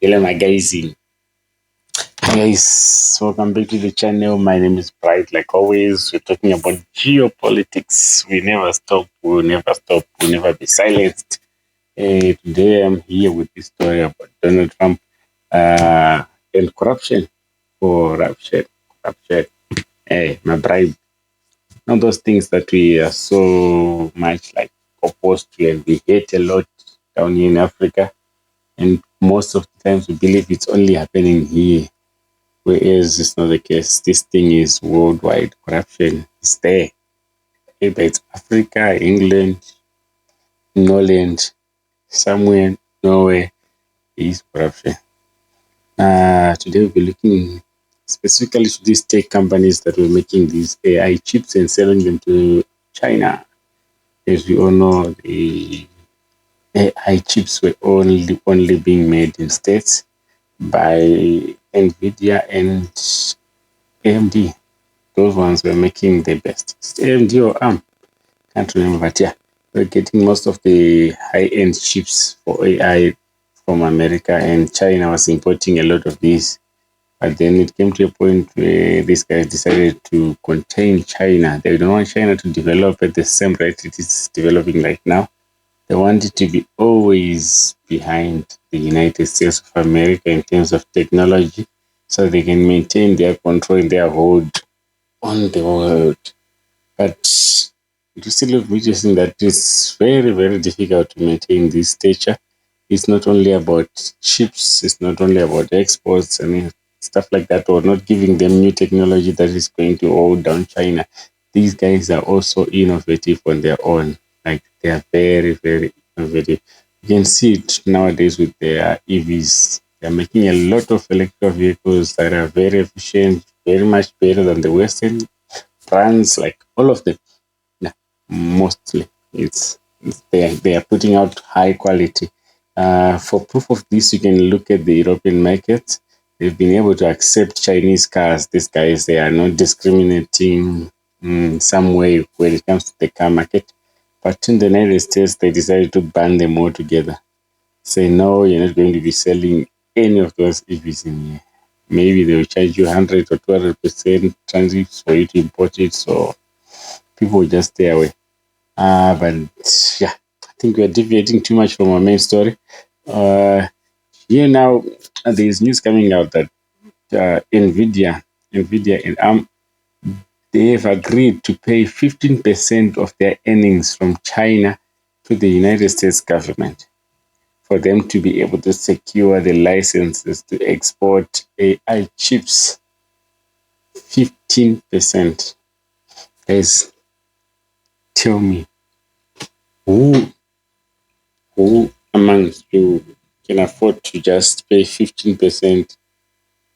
Hello, my guys. Hi guys, welcome back to the channel. My name is Bright. Like always, we're talking about geopolitics. We never stop. We'll never stop. We'll never be silenced. Today, I'm here with this story about Donald Trump and corruption. Corruption. Hey, my bribe. Now those things that we are so much like opposed to and we hate a lot down here in Africa. And most of the times we believe it's only happening here, whereas it's not the case. This thing is worldwide. Corruption is there. Either it's Africa, England, Norland, somewhere, nowhere is corruption. Today we'll be looking specifically to these tech companies that were making these AI chips and selling them to China. As we all know, the AI chips were only being made in states by NVDIA and AMD. Those ones were making the best. It's AMD or ARM, can't remember, but yeah, we're getting most of the high-end chips for AI from America, and China was importing a lot of these. But then it came to a point where these guys decided to contain China. They don't want China to develop at the same rate it is developing right now. They want it to be always behind the United States of America in terms of technology, so they can maintain their control and their hold on the world. But it is still interesting that it's very, very difficult to maintain this stature. It's not only about chips, it's not only about exports and stuff like that, or not giving them new technology that is going to hold down China. These guys are also innovative on their own. Like they are very, very innovative. You can see it nowadays with their EVs. They're making a lot of electric vehicles that are very efficient, very much better than the Western brands, like all of them. Yeah, mostly it's they are putting out high quality. For proof of this, you can look at the European market. They've been able to accept Chinese cars. These guys, they are not discriminating in some way when it comes to the car market. But in the United States, they decided to ban them all together. Say, no, you're not going to be selling any of those EVs in here. Maybe they'll charge you 100 or 200% tariffs for you to import it. So people will just stay away. But yeah, I think we're deviating too much from our main story. Here now, there's news coming out that NVIDIA and ARM, they have agreed to pay 15% of their earnings from China to the United States government for them to be able to secure the licenses to export AI chips. 15%. Guys, tell me, who amongst you can afford to just pay 15%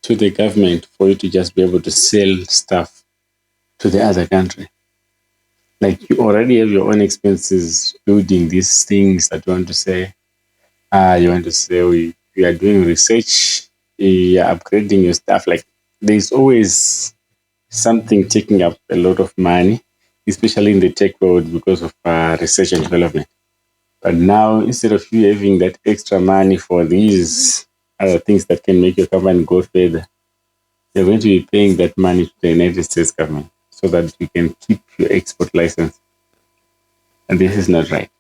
to the government for you to just be able to sell stuff to the other country? Like you already have your own expenses building these things that you want to say. You want to say we are doing research, you are upgrading your stuff. Like there's always something taking up a lot of money, especially in the tech world because of research and development. But now, instead of you having that extra money for these other things that can make your company go further, you're going to be paying that money to the United States government so that you can keep your export license. And this is not right.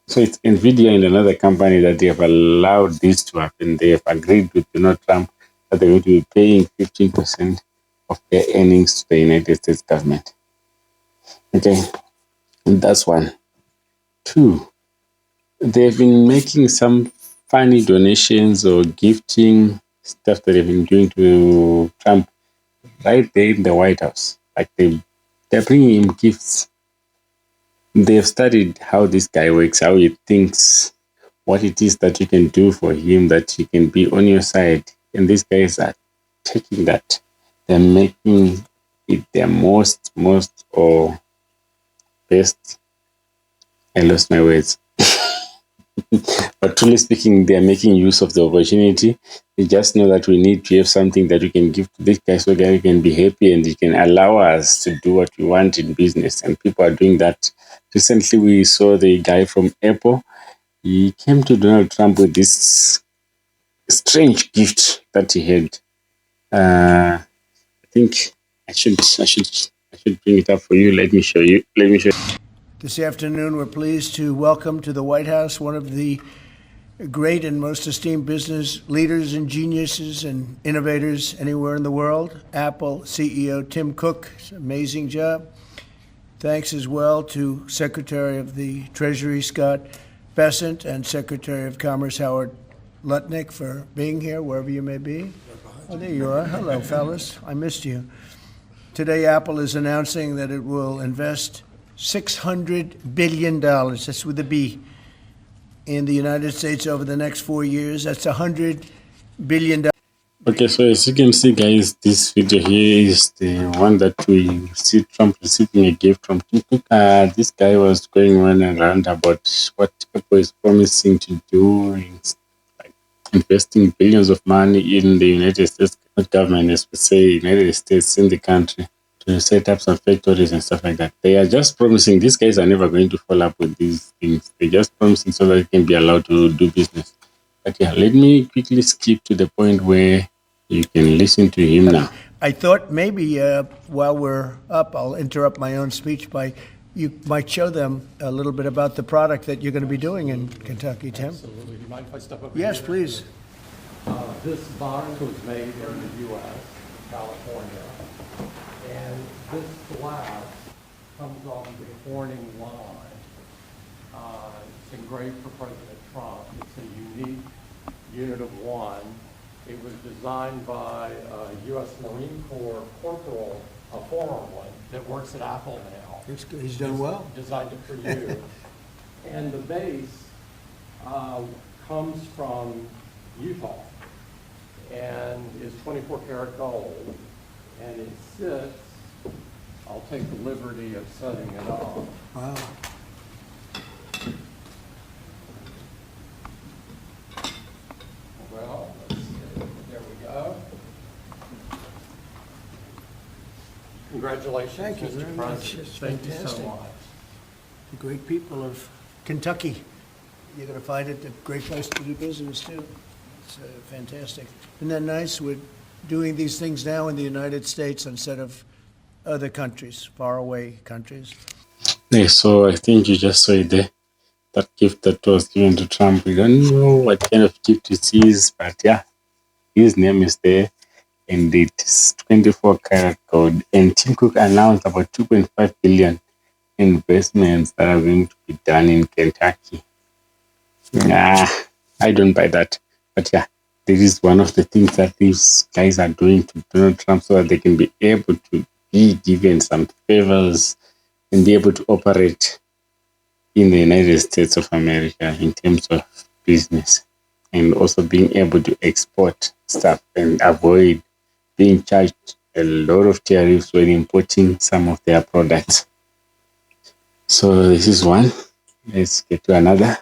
So it's NVIDIA and another company that they have allowed this to happen. They have agreed with Donald Trump that they're going to be paying 15% of their earnings to the United States government. Okay, and that's one. Two, they've been making some funny donations or gifting stuff that they've been doing to Trump right there in the White House. Like they're bringing him gifts. They've studied how this guy works, how he thinks, what it is that you can do for him, that he can be on your side. And these guys are taking that. They're making it their most or best. I lost my words. But truly speaking, they are making use of the opportunity. They just know that we need to have something that we can give to this guy so that he can be happy and he can allow us to do what we want in business. And people are doing that. Recently, we saw the guy from Apple. He came to Donald Trump with this strange gift that he had. I think I should bring it up for you. Let me show you. This afternoon, we're pleased to welcome to the White House one of the great and most esteemed business leaders and geniuses and innovators anywhere in the world, Apple CEO Tim Cook. It's an amazing job. Thanks as well to Secretary of the Treasury Scott Bessent and Secretary of Commerce Howard Lutnick for being here, wherever you may be. Oh, there you are. Hello, fellas. I missed you. Today, Apple is announcing that it will invest $600 billion, that's with a B, in the United States over the next 4 years. That's $100 billion. Okay, so as you can see, guys, this video here is the one that we see Trump receiving a gift from Tim Cook. This guy was going on and around about what Apple is promising to do, like investing billions of money in the United States government, as we say, United States in the country, to set up some factories and stuff like that. They are just promising. These guys are never going to follow up with these things. They're just promising so that they can be allowed to do business. But yeah, let me quickly skip to the point where you can listen to him now. I thought maybe while we're up, I'll interrupt my own speech by you might show them a little bit about the product that you're going to be doing in Kentucky, Tim. Absolutely. Do you mind if I step up? Yes, please. This box was made in the U.S., California, and this glass comes off the Corning line. It's engraved for President Trump. It's a unique unit of one. It was designed by a U.S. Marine Corps corporal, a former one, that works at Apple now. He's done well. Designed it for you. And the base comes from Utah and is 24 karat gold. And it sits, I'll take the liberty of setting it up. Wow. Well, let's see. There we go. Congratulations, Thank you Mr. very much. President. It's Thank you so fantastic. much. The great people of Kentucky. You're going to find it a great place to do business, too. It's fantastic. Isn't that nice? We're doing these things now in the United States instead of other countries, faraway countries. Yeah, so I think you just saw it there. That gift that was given to Trump. We don't know what kind of gift it is, but yeah, his name is there. And it's 24 karat gold. And Tim Cook announced about 2.5 billion investments that are going to be done in Kentucky. I don't buy that. But yeah, this is one of the things that these guys are doing to Donald Trump so that they can be able to be given some favors and be able to operate in the United States of America in terms of business, and also being able to export stuff and avoid being charged a lot of tariffs when importing some of their products. So this is one. Let's get to another.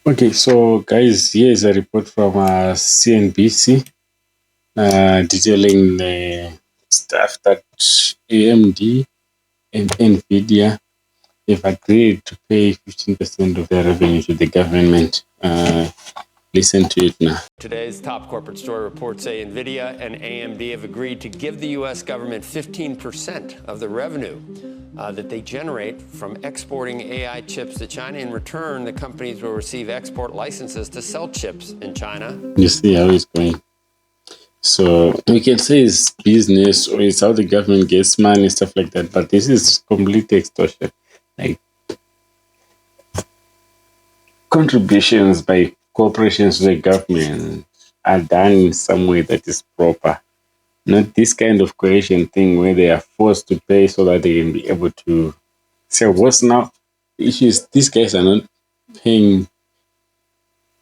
Okay, so guys, here is a report from CNBC detailing the stuff that AMD and NVDIA have agreed to pay 15% of their revenue to the government. Listen to it now. Today's top corporate story reports say NVIDIA and AMD have agreed to give the U.S. government 15% of the revenue that they generate from exporting AI chips to China. In return, the companies will receive export licenses to sell chips in China. You see how it's going. So we can say it's business or it's how the government gets money, stuff like that. But this is complete extortion. Like contributions by corporations to the government are done in some way that is proper. Not this kind of coercion thing where they are forced to pay so that they can be able to sell. What's now the issue is these guys are not paying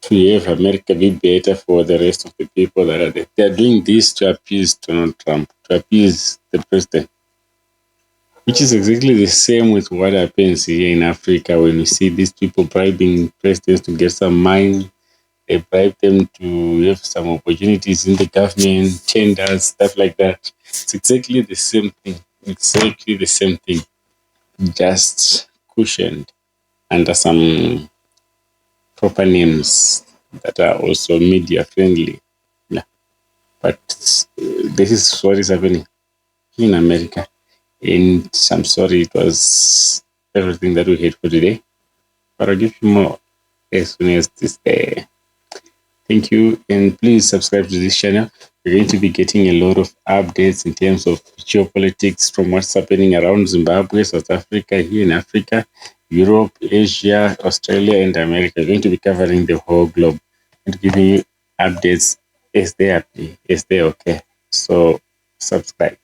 to have America be better for the rest of the people that are there. They are doing this to appease Donald Trump, to appease the president. Which is exactly the same with what happens here in Africa when you see these people bribing presidents to get some money. They bribe them to have some opportunities in the government, tenders, stuff like that. It's exactly the same thing. Exactly the same thing. Just cushioned under some proper names. that are also media friendly. Yeah. But this is what is happening in America. And I'm sorry, it was everything that we had for today. But I'll give you more as soon as this day. Thank you, and please subscribe to this channel. We're going to be getting a lot of updates in terms of geopolitics from what's happening around Zimbabwe, South Africa, here in Africa, Europe, Asia, Australia, and America. We're going to be covering the whole globe and giving you updates as they are, as they occur. So subscribe.